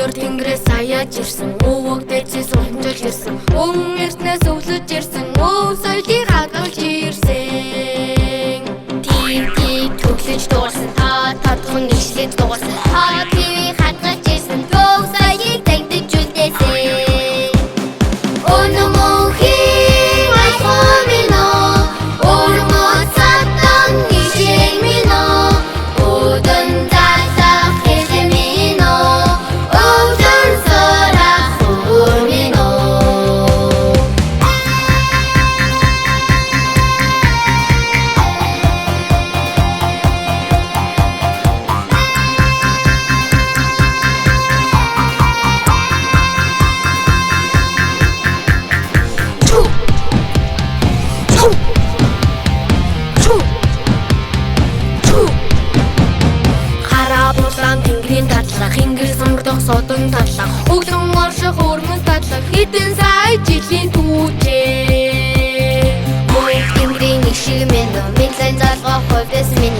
Өндөр тэнгэрээс саяж ирсэн өвөг дэжээс унжиж ирсэн өн эртнээс өвлөж ирсэн өө соёлыг хадгалж ирсэн тий төглөж дуурсан та татхан ишлэж дуурсан та тий хадгалж ирсэн төв соёлыг тагтаж үлдээсэн өнөмөхийн айхомино өрмө цатан ишиг мино өдөн засах хэлмино өдөн сорах хүрмино Тэнгэрийн татлах, хингэр самрдах содон татлах өглөн орших өрмөс татлах хэдэн сая жилийн түүжээ Мөн тэнгэрийн ишиг минь минь залгах хувьс минь